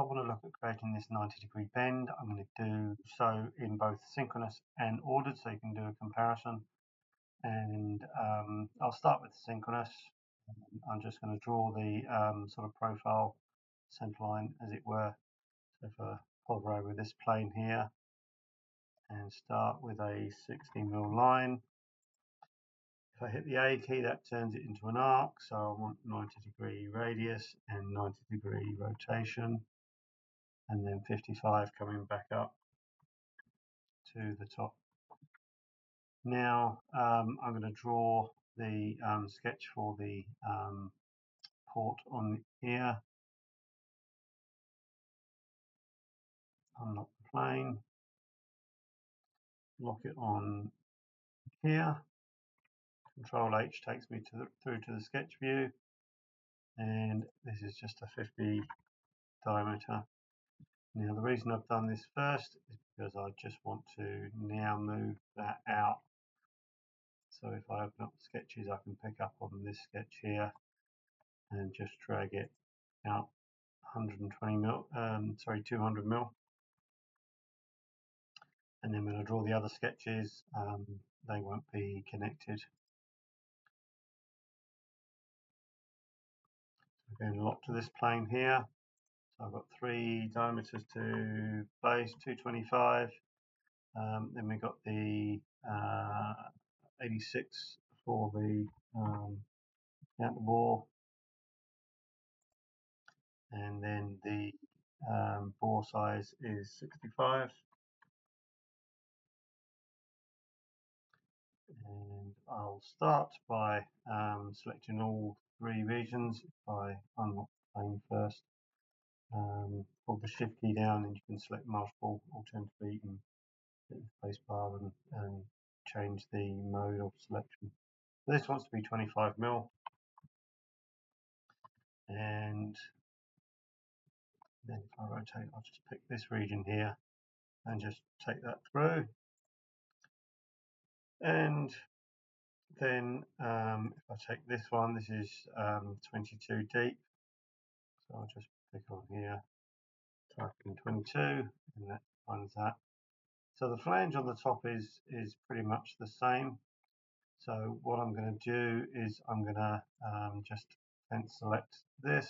want to look at creating this 90-degree bend, I'm going to do so in both synchronous and ordered, so you can do a comparison. And I'll start with synchronous. I'm just going to draw the sort of profile center line, as it were. So if I hover over this plane here and start with a 60mm line, if I hit the A key, that turns it into an arc. So I want 90-degree radius and 90-degree rotation, and then 55 coming back up to the top. Now I'm going to draw the sketch for the port on here. Unlock the plane, lock it on here. Control H takes me through to the sketch view, and this is just a 50 diameter. Now the reason I've done this first is because I just want to now move that out. So if I open up the sketches, I can pick up on this sketch here and just drag it out 200 mil. And then when I draw the other sketches, they won't be connected. So again, lock to this plane here. So I've got 3 diameters to base, 225. Then we got the 86 for the out the bore, and then the bore size is 65. And I'll start by selecting all 3 regions. If I unlock the plane first, hold the shift key down and you can select multiple. Alternatively, you can hit the space bar and change the mode of selection. So this wants to be 25mm, and then if I rotate, I'll just pick this region here and just take that through. And then if I take this one, this is 22 deep, so I'll just click on here, type in 22, and that finds that. So the flange on the top is pretty much the same. So what I'm going to do is I'm going to just select this,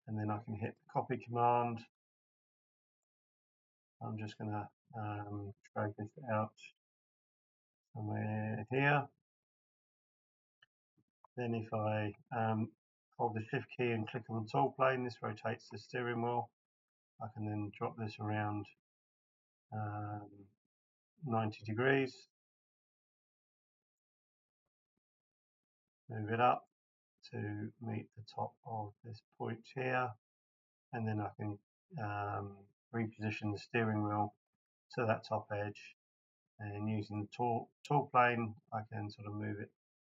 and then I can hit the copy command. I'm just going to drag this out somewhere here. Then if I hold the shift key and click on the tool plane, this rotates the steering wheel. I can then drop this around 90 degrees, move it up to meet the top of this point here, and then I can reposition the steering wheel to that top edge, and using the tool plane I can sort of move it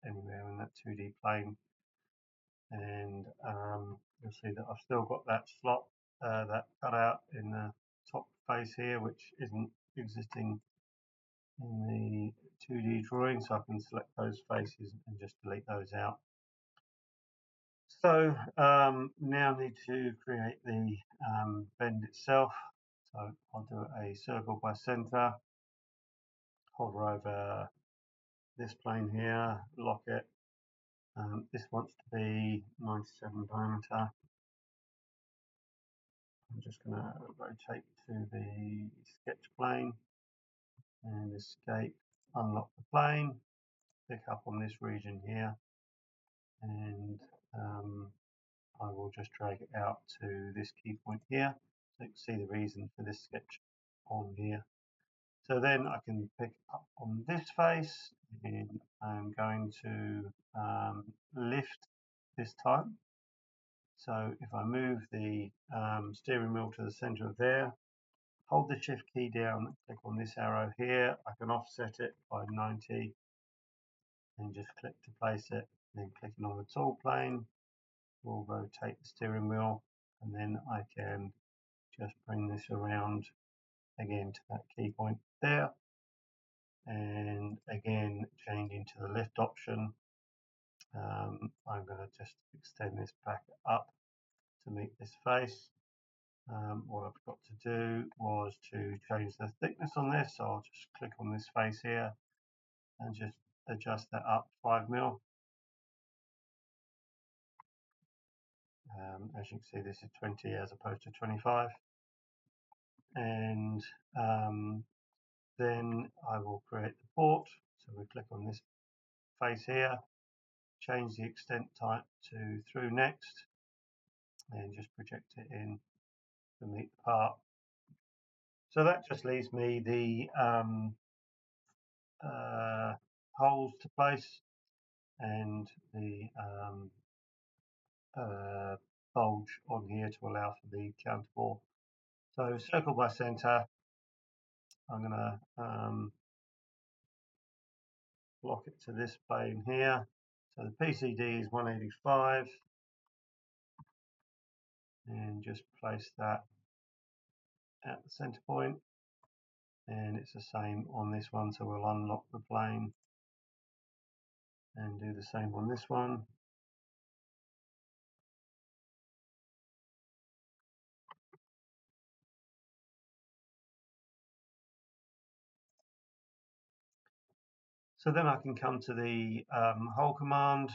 anywhere in that 2D plane. And you'll see that I've still got that slot, that cutout in the top face here, which isn't existing in the 2D drawing, so I can select those faces and just delete those out. So now I need to create the bend itself. So I'll do a circle by center, hover over this plane here, lock it. This wants to be 97 diameter. I'm just going to rotate to the sketch plane and escape, unlock the plane, pick up on this region here, and I will just drag it out to this key point here. So you can see the reason for this sketch on here. So then I can pick up on this face, and I'm going to lift this time. So if I move the steering wheel to the center of there, hold the shift key down, click on this arrow here, I can offset it by 90 and just click to place it. Then clicking on the tool plane will rotate the steering wheel, and then I can just bring this around again to that key point there, and again changing to the lift option, I'm going to just extend this back up to meet this face. What I've got to do was to change the thickness on this, so I'll just click on this face here and just adjust that up 5 mil. As you can see, this is 20 as opposed to 25. And then I will create the port. So we click on this face here, change the extent type to through next, and just project it in to meet the part. So that just leaves me the holes to place and the bulge on here to allow for the counterbore. So circle by center, I'm going to lock it to this plane here. So the PCD is 185 and just place that at the center point, and it's the same on this one, so we'll unlock the plane and do the same on this one. So then I can come to the hole command.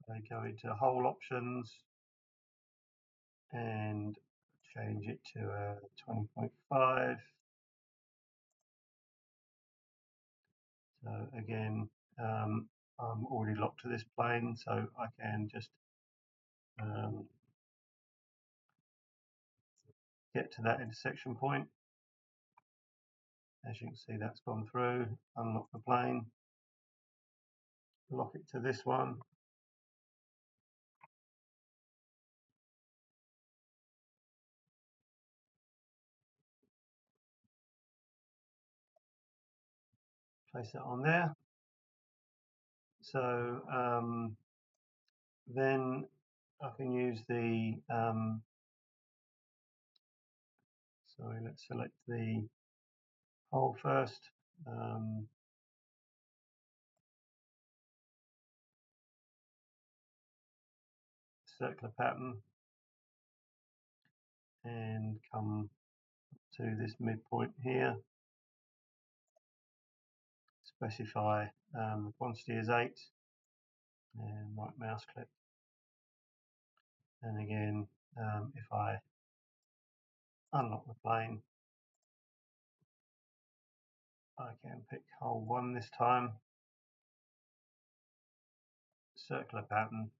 I go into hole options and change it to 20.5. So again, I'm already locked to this plane, so I can just get to that intersection point. As you can see, that's gone through. Unlock the plane, lock it to this one. Place that on there. So then I can use the, sorry, let's select the hole first. Circular pattern and come to this midpoint here. Specify the quantity is 8 and right mouse click. And again, if I unlock the plane, I can pick hole 1 this time, circular pattern,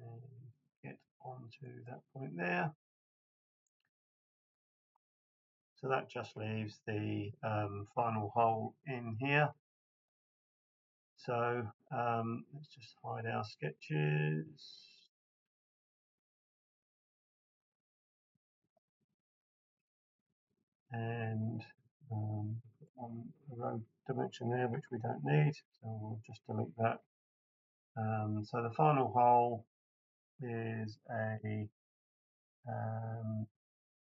and get onto that point there. So that just leaves the final hole in here. So let's just hide our sketches. And on a row dimension there, which we don't need, so we'll just delete that. So the final hole is a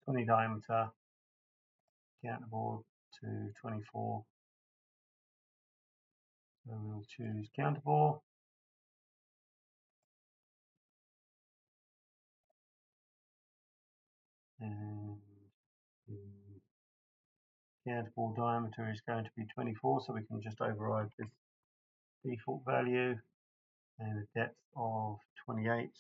20 diameter counterbore to 24. So we'll choose counterbore. And the counterbore diameter is going to be 24, so we can just override this default value, and a depth of 28.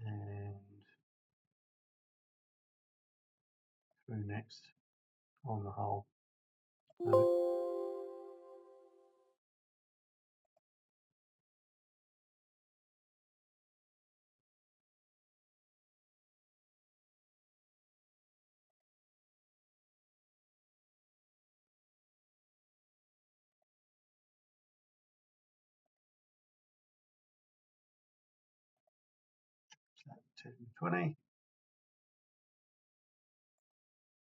And through next on the hole. So to 20,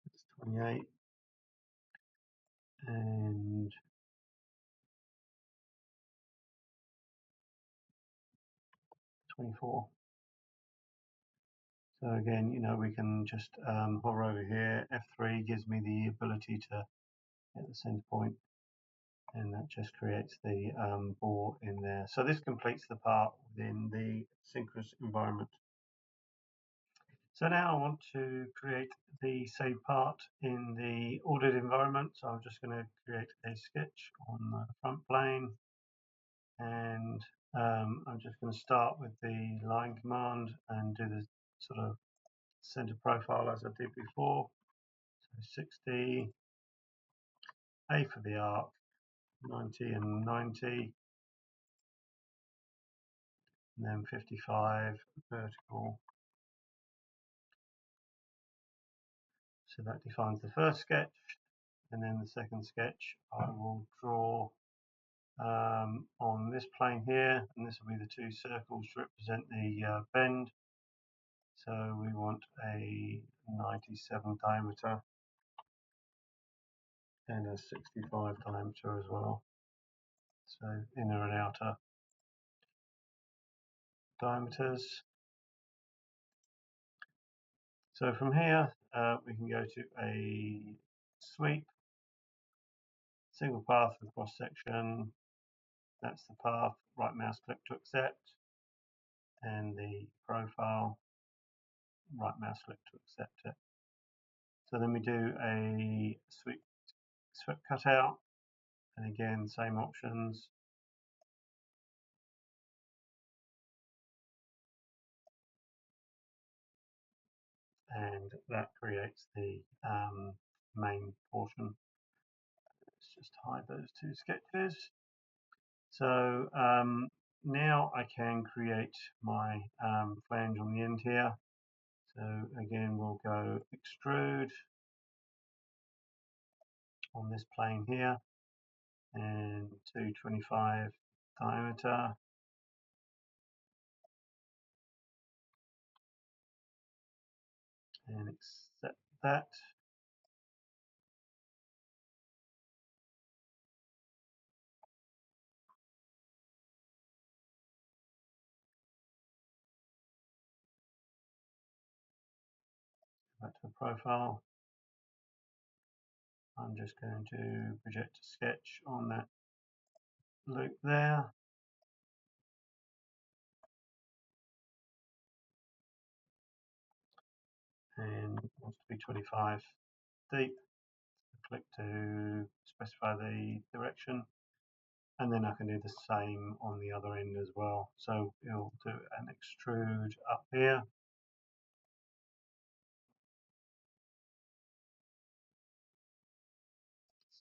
it's 28, and 24. So again, we can just hover over here. F3 gives me the ability to hit the center point, and that just creates the bore in there. So this completes the part within the synchronous environment. So now I want to create the same part in the ordered environment. So I'm just going to create a sketch on the front plane, and I'm just going to start with the line command and do the sort of center profile as I did before. So 60, A for the arc, 90 and 90, and then 55 vertical. So that defines the first sketch, and then the second sketch I will draw on this plane here, and this will be the two circles to represent the bend. So we want a 97 diameter and a 65 diameter as well. So inner and outer diameters. So from here we can go to a sweep, single path with cross section. That's the path. Right mouse click to accept, and the profile. Right mouse click to accept it. So then we do a sweep cutout, and again same options. And that creates the main portion. Let's just hide those two sketches. So now I can create my flange on the end here. So again, we'll go extrude on this plane here, and 225 diameter. And accept that. Back to the profile. I'm just going to project a sketch on that loop there. And it wants to be 25 deep. Click to specify the direction, and then I can do the same on the other end as well. So we'll do an extrude up here.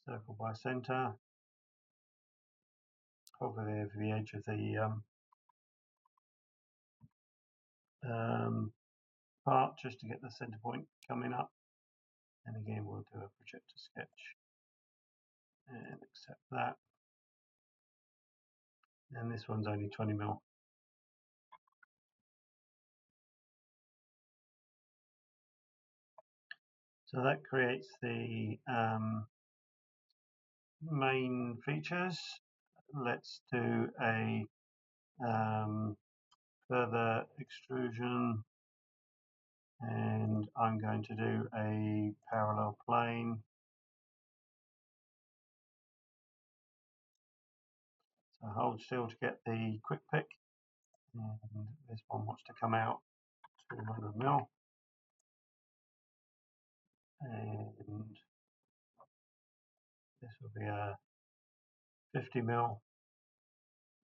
Circle by center. Hover there for the edge of the part just to get the center point coming up. And again, we'll do a projector sketch and accept that. And this one's only 20 mil. So that creates the main features. Let's do a further extrusion, and I'm going to do a parallel plane. So hold still to get the quick pick, and this one wants to come out 200 mil, and this will be a 50 mil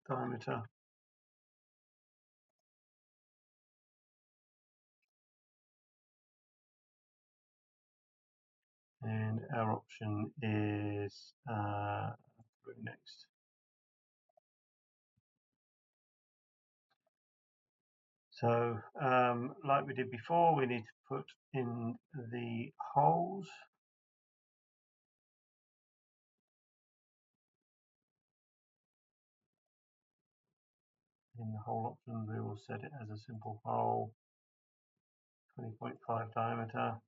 diameter. And our option is through next. So like we did before, we need to put in the holes. In the hole option, we will set it as a simple hole, 20.5 diameter.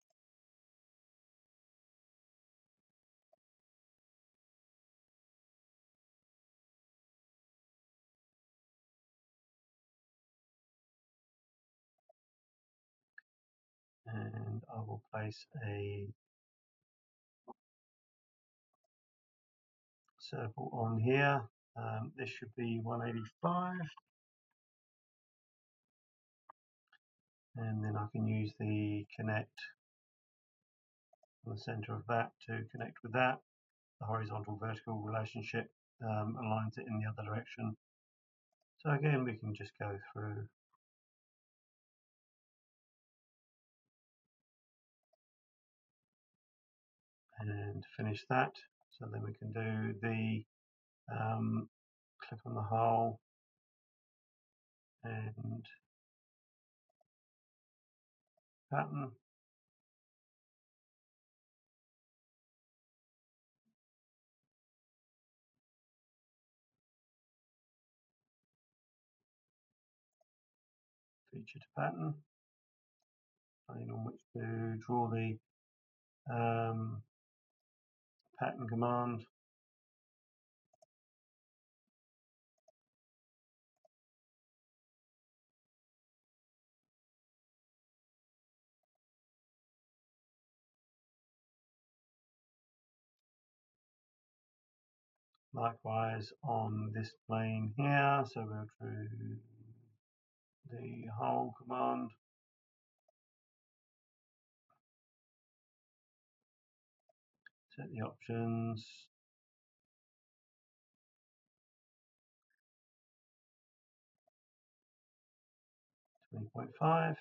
and I will place a circle on here. This should be 185, and then I can use the connect on the center of that to connect with that. The horizontal vertical relationship aligns it in the other direction. So again, we can just go through and finish that. So then we can do the click on the hole and pattern. Feature to pattern, depending on which to draw the pattern command. Likewise on this plane here, so we'll do the hole command. Set the options. 20.5.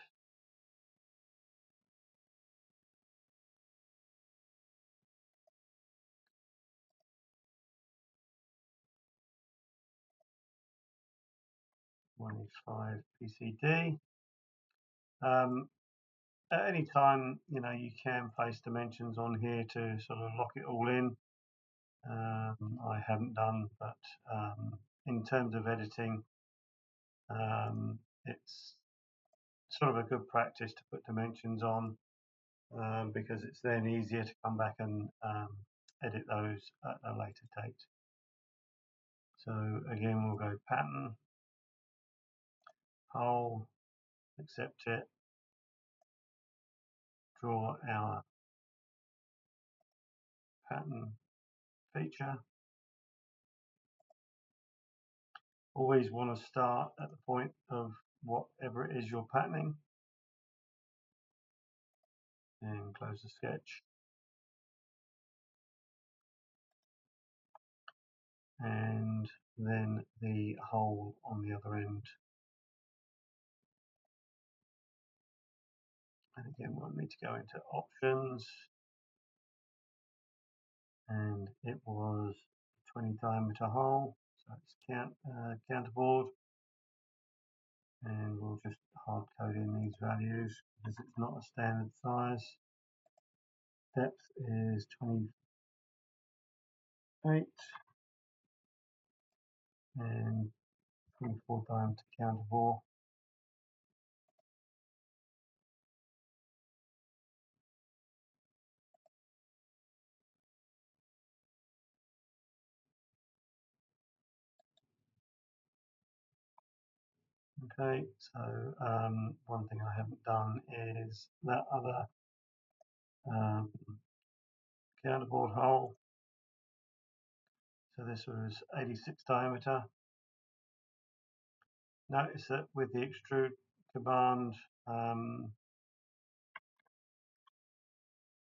.185 PCD. At any time, you can place dimensions on here to sort of lock it all in. I haven't done, but in terms of editing, it's sort of a good practice to put dimensions on because it's then easier to come back and edit those at a later date. So again, we'll go pattern, hole, accept it, draw our pattern feature. Always want to start at the point of whatever it is you're patterning, and close the sketch. And then the hole on the other end. And again, we'll need to go into options, and it was 20 diameter hole, so it's counterboard, and we'll just hard code in these values because it's not a standard size. Depth is 28 and 24 diameter counterbore. Okay, so one thing I haven't done is that other counterboard hole. So this was 86 diameter. Notice that with the extrude command,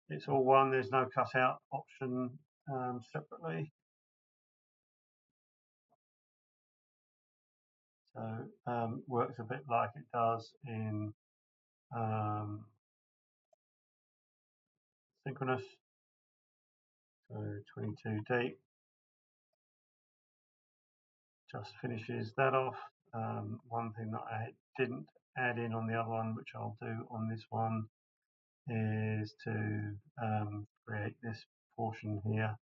it's all one. There's no cutout option separately. So works a bit like it does in Synchronous. So 22 deep. Just finishes that off. One thing that I didn't add in on the other one, which I'll do on this one, is to create this portion here.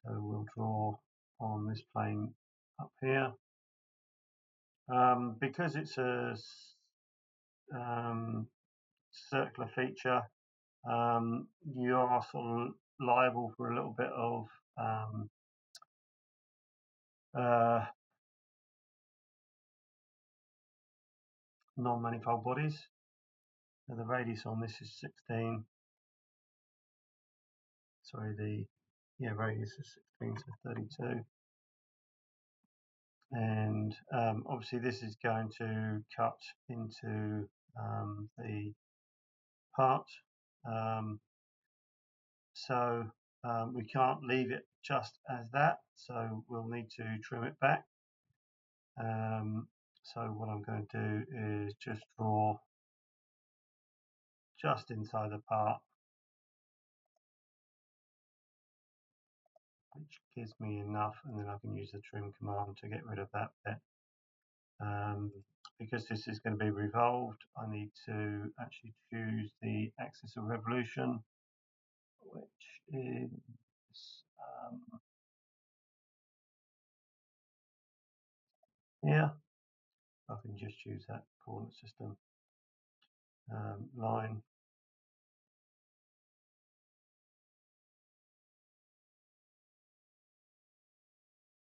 So we'll draw on this plane up here. Because it's a circular feature, you are sort of liable for a little bit of non-manifold bodies. So the radius on this is 16. Sorry, the radius is 16, so 32. And obviously this is going to cut into the part. So we can't leave it just as that, so we'll need to trim it back. So what I'm going to do is just draw just inside the part, which gives me enough, and then I can use the trim command to get rid of that bit. Because this is going to be revolved, I need to actually choose the axis of revolution, which is here. I can just use that coordinate system line.